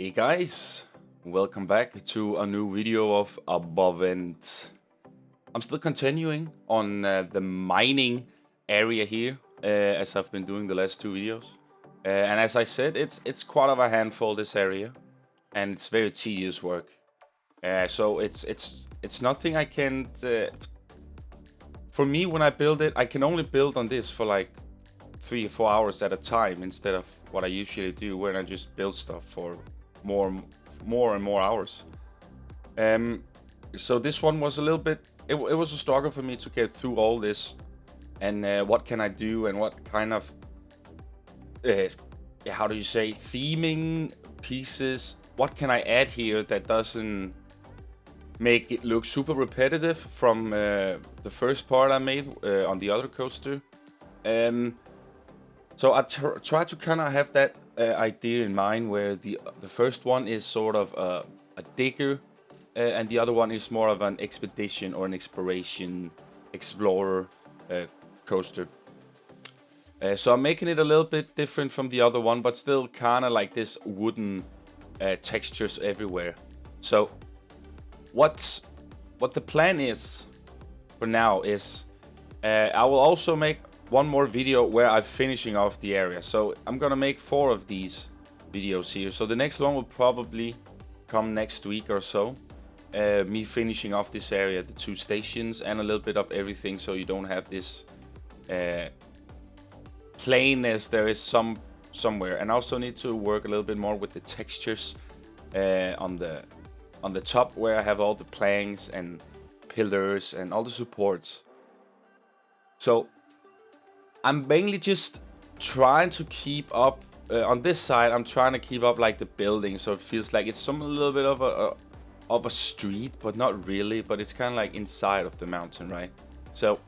Hey guys, welcome back to a new video of Above End. I'm still continuing on the mining area here, as I've been doing the last two videos. And as I said, it's quite of a handful, this area, and it's very tedious work. So it's nothing I can't. For me, when I build it, I can only build on this for like 3 or 4 hours at a time instead of what I usually do when I just build stuff for more and more hours. So this one was a little bit. It was a struggle for me to get through all this, and what can I do, and what kind of how do you say, theming pieces? What can I add here that doesn't make it look super repetitive from the first part I made on the other coaster? So I try to kind of have that idea in mind, where the first one is sort of a digger, and the other one is more of an expedition or an exploration explorer coaster. So I'm making it a little bit different from the other one, but still kind of like this wooden textures everywhere. So what the plan is for now is I will also make one more video where I'm finishing off the area. So I'm gonna make 4 of these videos here. So the next one will probably come next week or so. Me finishing off this area, the 2 stations, and a little bit of everything, so you don't have this plainness there is somewhere. And I also need to work a little bit more with the textures on the top, where I have all the planks and pillars and all the supports. So I'm mainly just trying to keep up on this side. I'm trying to keep up like the building, so it feels like it's a little bit of a street, but not really. But it's kind of like inside of the mountain, right? So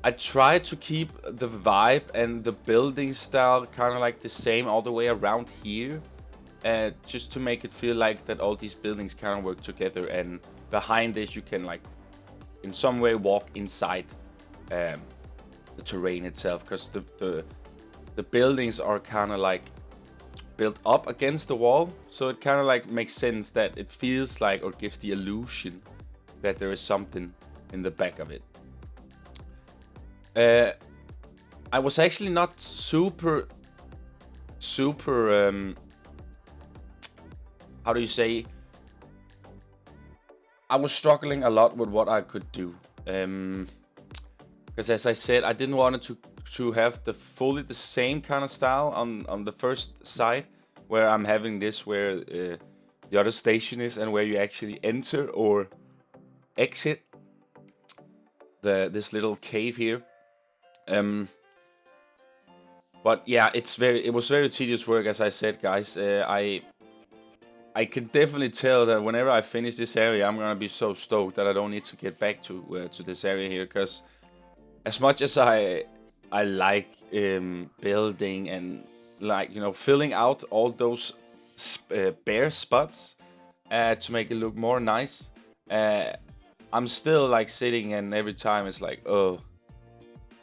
I try to keep the vibe and the building style kind of like the same all the way around here, just to make it feel like that all these buildings kind of work together. And behind this, you can like in some way walk inside the terrain itself, because the buildings are kind of like built up against the wall, so it kind of like makes sense that it feels like, or gives the illusion that there is something in the back of it. I was actually not super how do you say, I was struggling a lot with what I could do, because as I said, I didn't want it to have fully the same kind of style on the first side, where I'm having this where the other station is, and where you actually enter or exit this little cave here. But yeah, it was very tedious work, as I said, guys. I can definitely tell that whenever I finish this area, I'm gonna be so stoked that I don't need to get back to this area here, because as much as I like building and like, you know, filling out all those bare spots to make it look more nice, I'm still like sitting, and every time it's like, oh,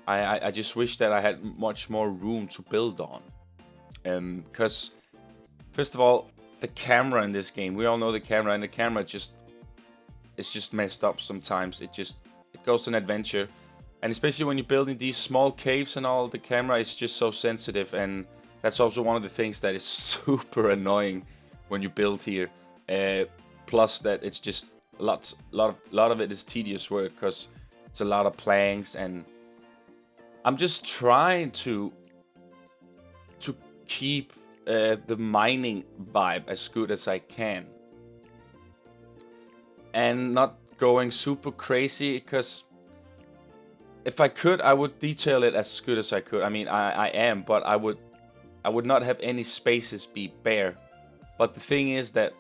I just wish that I had much more room to build on. Because first of all, the camera in this game, we all know the camera, and the camera it's just messed up sometimes. It goes an adventure. And especially when you're building these small caves and all, the camera is just so sensitive, and that's also one of the things that is super annoying when you build here. Plus that it's just a lot of it is tedious work, because it's a lot of planks, and I'm just trying to keep the mining vibe as good as I can, and not going super crazy, because if I could, I would detail it as good as I could. I mean, I am, but I would not have any spaces be bare. But the thing is that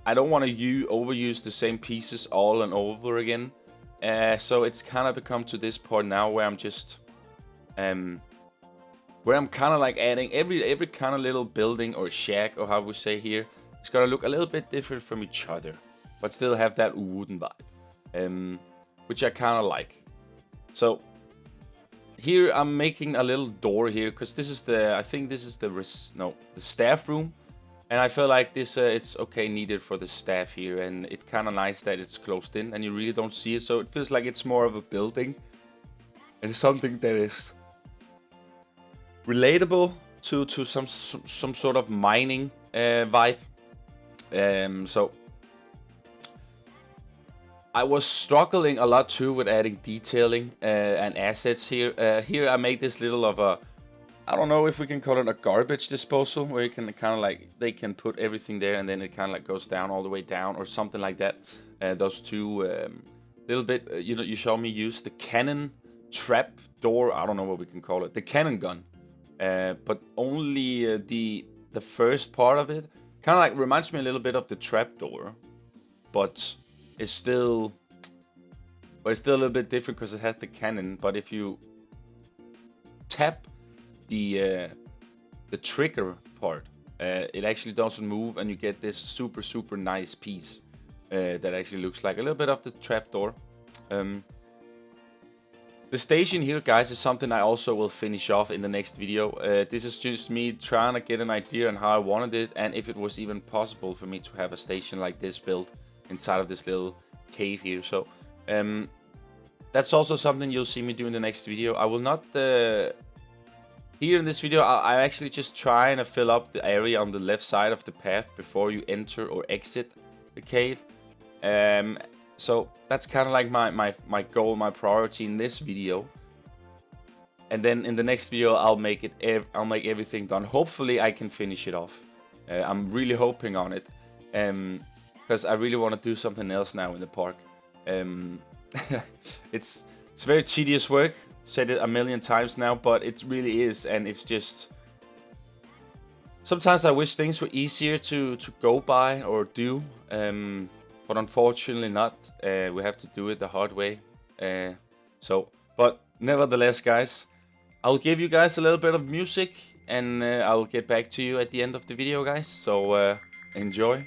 I don't want to overuse the same pieces all and over again. So it's kind of become to this point now where I'm just where I'm kind of like adding every kind of little building or shack, or how we say here, it's gonna look a little bit different from each other, but still have that wooden vibe, which I kind of like. So here I'm making a little door here, because this is I think this is the staff room, And I feel like this, it's okay needed for the staff here, and it's kind of nice that it's closed in and you really don't see it, so it feels like it's more of a building and something that is relatable to some sort of mining vibe. So I was struggling a lot too with adding detailing and assets here. Here I make this little of a, I don't know if we can call it a garbage disposal, where you can kind of like, they can put everything there and then it kind of like goes down all the way down or something like that. Those two, little bit, you know, you saw me use the cannon trap door, I don't know what we can call it, the cannon gun. But only the first part of it kind of like reminds me a little bit of the trap door, but it's still a little bit different because it has the cannon. But if you tap the trigger part, it actually doesn't move, and you get this super nice piece that actually looks like a little bit of the trapdoor. The station here, guys, is something I also will finish off in the next video. This is just me trying to get an idea on how I wanted it, and if it was even possible for me to have a station like this built inside of this little cave here. So that's also something you'll see me do in the next video. I will not here in this video, I'm actually just trying to fill up the area on the left side of the path before you enter or exit the cave. So that's kind of like my goal, my priority in this video. And then in the next video, I'll make everything done. Hopefully, I can finish it off. I'm really hoping on it, because I really want to do something else now in the park. It's very tedious work. Said it a million times now, but it really is, and it's just sometimes I wish things were easier to go by or do, but unfortunately not. We have to do it the hard way. But nevertheless, guys, I'll give you guys a little bit of music, and I'll get back to you at the end of the video, guys. So enjoy.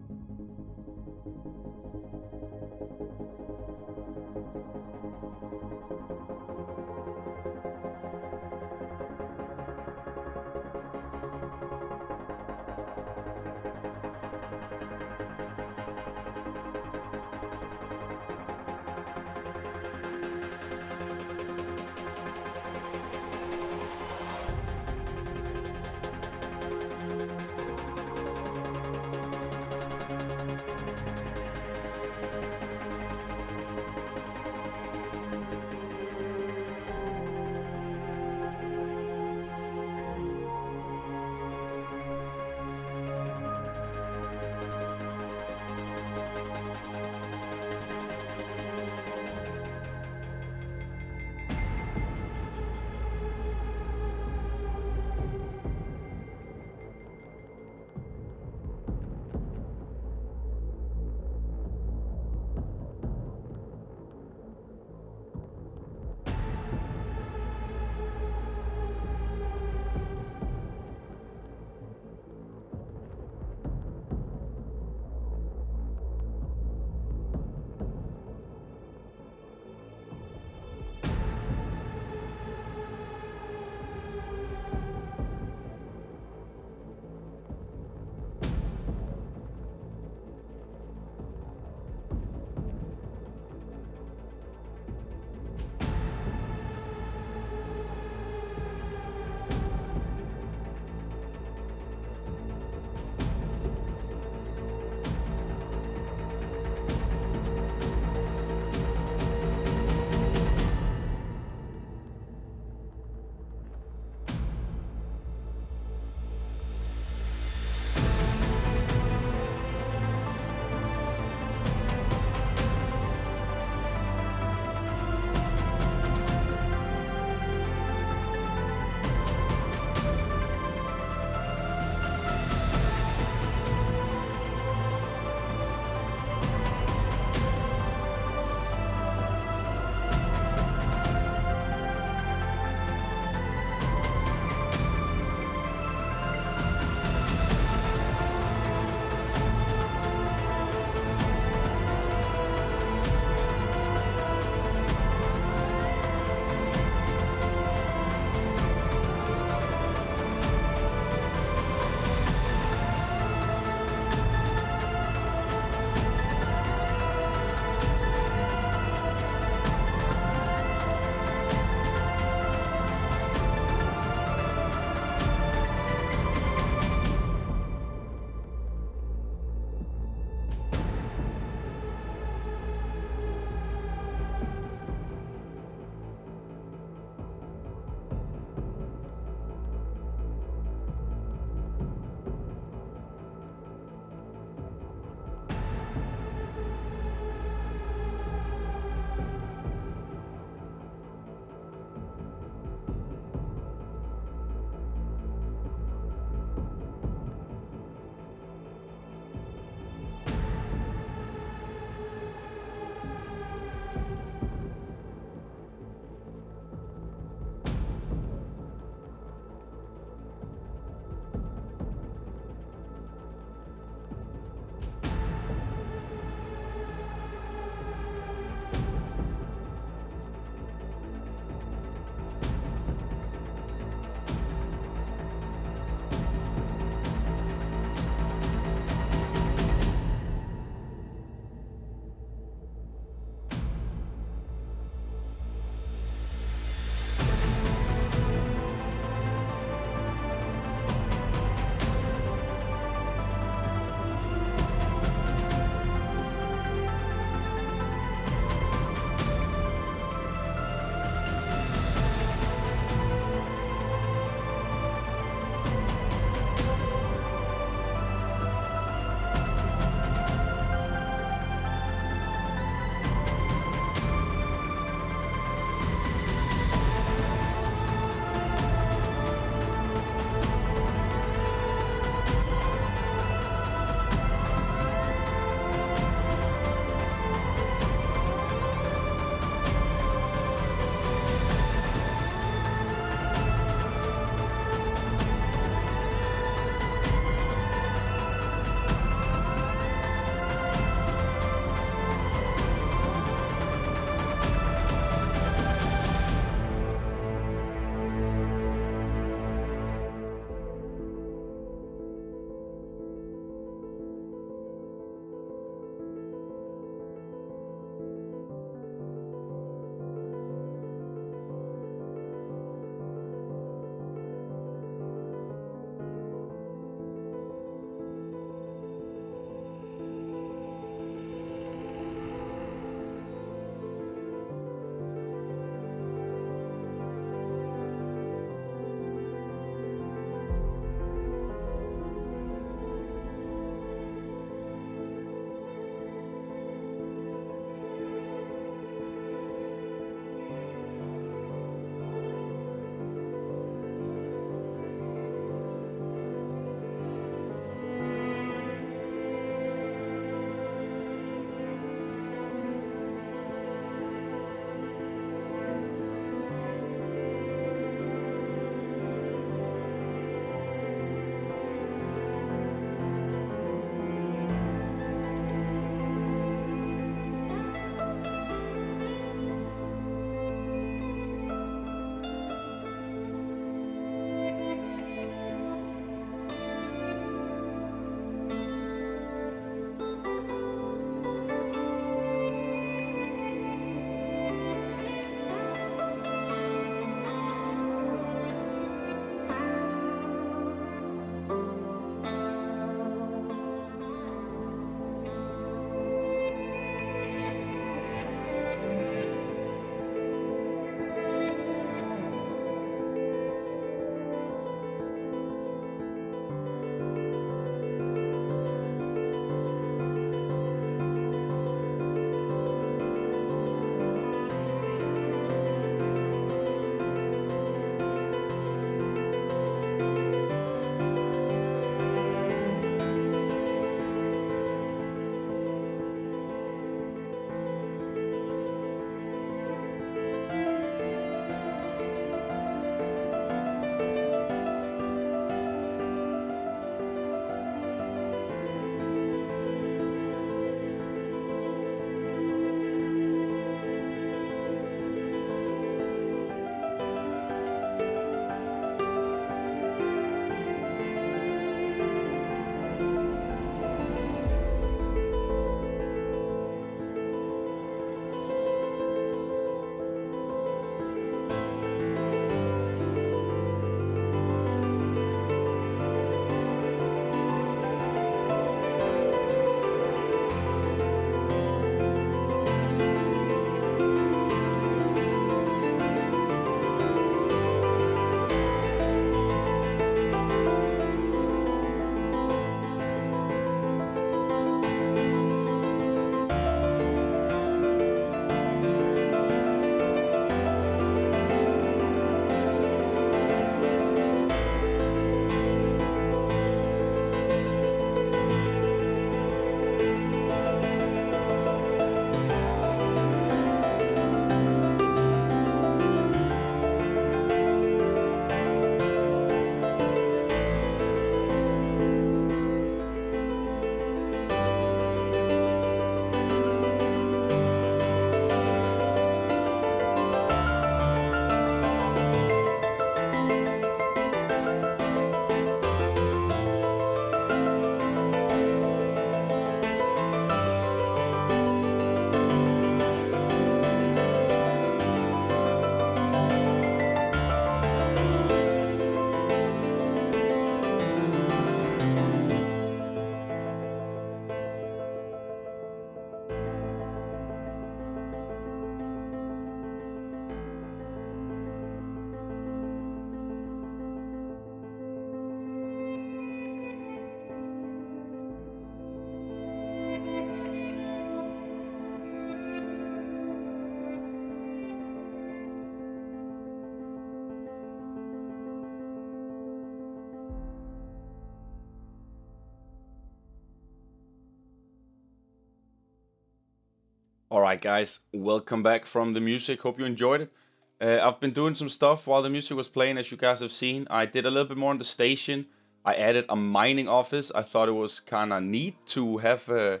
Alright guys, welcome back from the music, hope you enjoyed it. I've been doing some stuff while the music was playing, as you guys have seen. I did a little bit more on the station. I added a mining office. I thought it was kinda neat to have a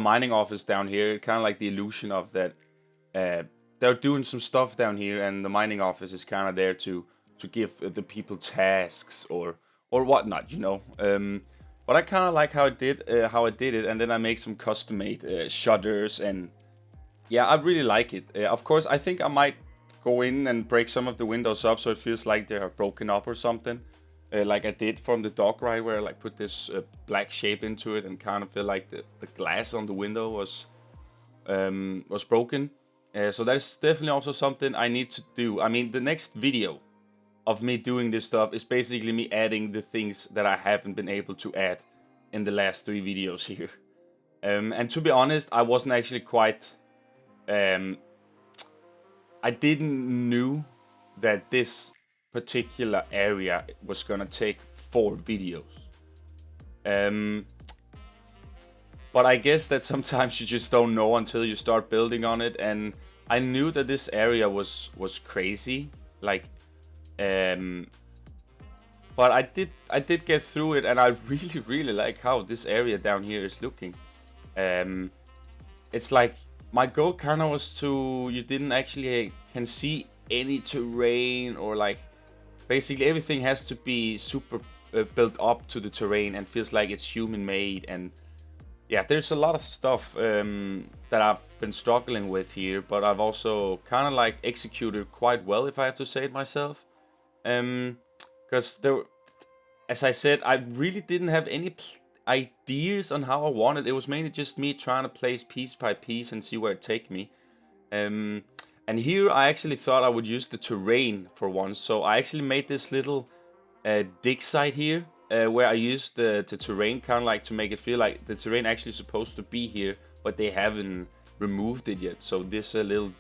mining office down here, kinda like the illusion of that they're doing some stuff down here and the mining office is kinda there to give the people tasks or whatnot, you know. But I kind of like how I did it, and then I make some custom-made shutters, and yeah, I really like it. Of course, I think I might go in and break some of the windows up so it feels like they're broken up or something, like I did from the dog ride, where I like put this black shape into it and kind of feel like the glass on the window was broken. So that's definitely also something I need to do. I mean, the next video of me doing this stuff is basically me adding the things that I haven't been able to add in the last 3 videos here. And to be honest, I wasn't actually quite... I didn't knew that this particular area was gonna take 4 videos. But I guess that sometimes you just don't know until you start building on it, and I knew that this area was crazy, like... but I did get through it, and I really like how this area down here is looking. It's like my goal kind of was to you didn't actually can see any terrain, or like basically everything has to be super built up to the terrain and feels like it's human made. And yeah, there's a lot of stuff that I've been struggling with here, but I've also kind of like executed quite well, if I have to say it myself. Because there, as I said, I really didn't have any ideas on how I wanted. It was mainly just me trying to place piece by piece and see where it take me. And here I actually thought I would use the terrain for once. So I actually made this little dig site here, where I used the terrain kind of like to make it feel like the terrain actually supposed to be here, but they haven't removed it yet. So this little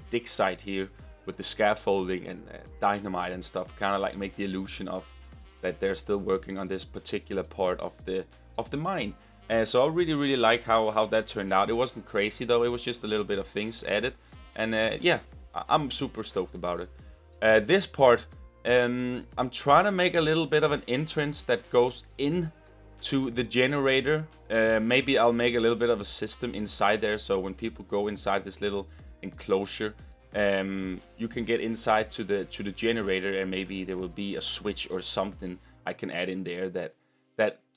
dig site here with the scaffolding and dynamite and stuff, kind of like make the illusion of that they're still working on this particular part of the mine. So I really like how that turned out. It wasn't crazy though, it was just a little bit of things added, and yeah, I'm super stoked about it. This part, I'm trying to make a little bit of an entrance that goes into the generator. Maybe I'll make a little bit of a system inside there, so when people go inside this little enclosure, you can get inside to the generator, and maybe there will be a switch or something I can add in there that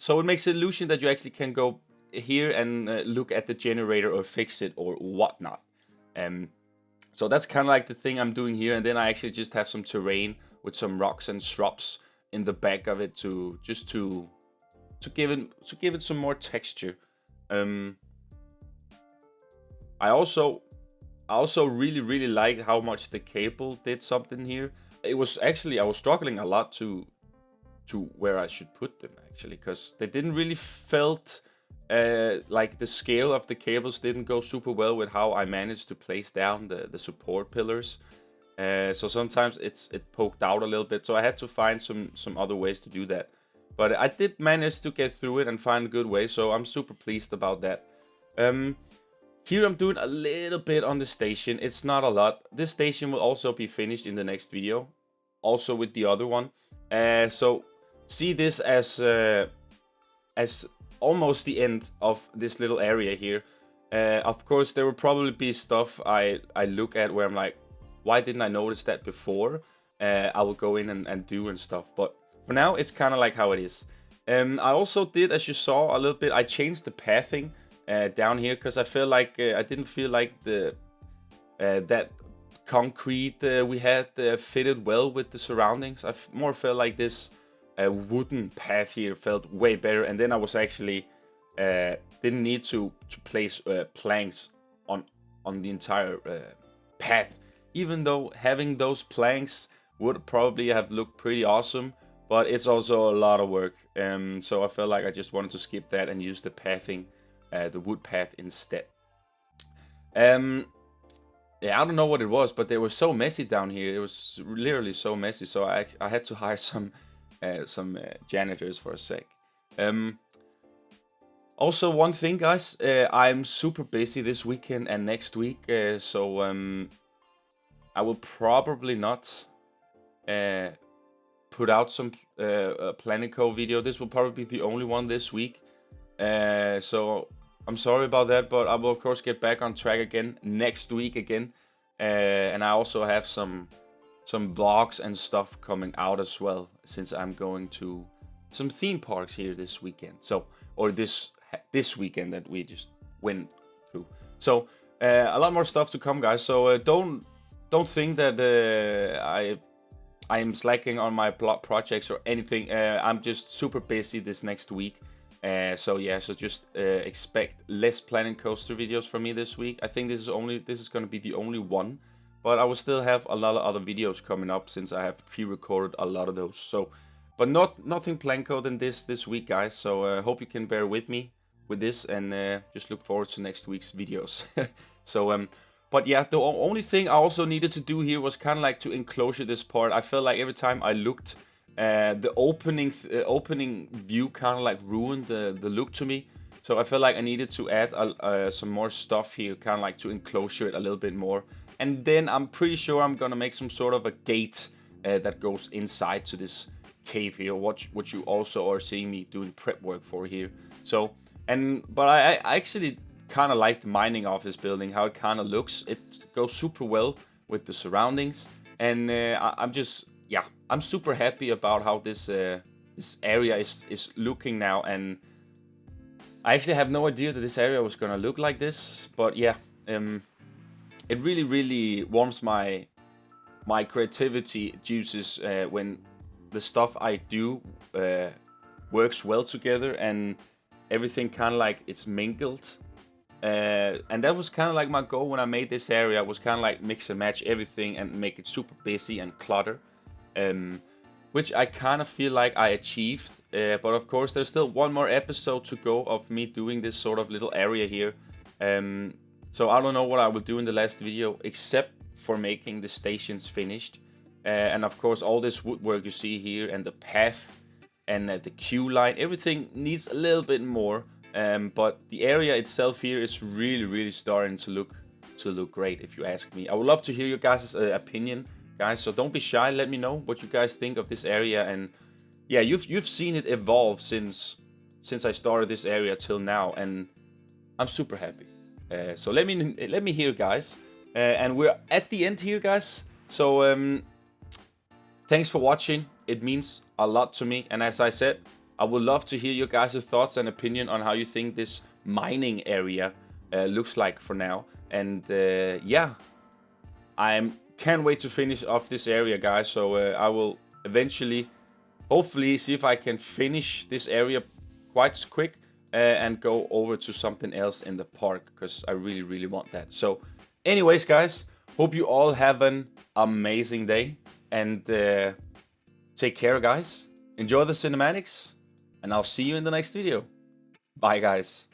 so it makes the illusion that you actually can go here and look at the generator or fix it or whatnot. So that's kind of like the thing I'm doing here, and then I actually just have some terrain with some rocks and shrubs in the back of it to give it some more texture. I also really liked how much the cable did something here. It was actually, I was struggling a lot to where I should put them, actually, because they didn't really felt like the scale of the cables didn't go super well with how I managed to place down the support pillars. So sometimes it poked out a little bit, so I had to find some other ways to do that. But I did manage to get through it and find a good way, so I'm super pleased about that. Here I'm doing a little bit on the station. It's not a lot. This station will also be finished in the next video, also with the other one. So see this as almost the end of this little area here. Of course, there will probably be stuff I look at where I'm like, why didn't I notice that before? I will go in and do and stuff. But for now, it's kind of like how it is. I also did, as you saw a little bit, I changed the pathing down here, because I feel like I didn't feel like that concrete we had fitted well with the surroundings. I more felt like this wooden path here felt way better, and then I was actually didn't need to place planks on the entire path, even though having those planks would probably have looked pretty awesome, but it's also a lot of work. So I felt like I just wanted to skip that and use the pathing, the wood path instead. Yeah, I don't know what it was, but they were so messy down here. It was literally so messy, so I had to hire some janitors for a sec. Also, one thing, guys, I'm super busy this weekend and next week, so I will probably not put out some Planico video. This will probably be the only one this week. So I'm sorry about that, but I will of course get back on track again next week again. And I also have some vlogs and stuff coming out as well, since I'm going to some theme parks here this weekend. So, or this weekend that we just went through. So a lot more stuff to come, guys. So don't think that I am slacking on my projects or anything. I'm just super busy this next week. So yeah, so just expect less planning coaster videos from me this week. I think this is going to be the only one, but I will still have a lot of other videos coming up since I have pre-recorded a lot of those. So, but nothing Planco than this week, guys. So hope you can bear with me with this, and just look forward to next week's videos. So but yeah, the only thing I also needed to do here was kind of like to enclosure this part. I felt like every time I looked, the opening view kind of like ruined the look to me. So I felt like I needed to add some more stuff here, kind of like to enclosure it a little bit more. And then I'm pretty sure I'm gonna make some sort of a gate that goes inside to this cave here, what you also are seeing me doing prep work for here. So, but I actually kind of like the mining office building, how it kind of looks. It goes super well with the surroundings, and I'm super happy about how this area is looking now. And I actually have no idea that this area was gonna look like this, but yeah, it really warms my creativity juices when the stuff I do works well together and everything kind of like it's mingled. And that was kind of like my goal when I made this area, was kind of like mix and match everything and make it super busy and clutter, which I kind of feel like I achieved. But of course there's still one more episode to go of me doing this sort of little area here. So I don't know what I will do in the last video, except for making the stations finished. And of course all this woodwork you see here, and the path, and the queue line, everything needs a little bit more. But the area itself here is really starting to look great, if you ask me. I would love to hear your guys' opinion, guys. So don't be shy. Let me know what you guys think of this area. And yeah, you've seen it evolve since I started this area till now, and I'm super happy. So let me hear, guys. And we're at the end here, guys. So thanks for watching. It means a lot to me. And as I said, I would love to hear your guys' thoughts and opinion on how you think this mining area looks like for now. And yeah, I can't wait to finish off this area, guys. So I will eventually, hopefully, see if I can finish this area quite quick and go over to something else in the park, because I really want that. So anyways, guys, hope you all have an amazing day, and take care, guys. Enjoy the cinematics, and I'll see you in the next video. Bye, guys.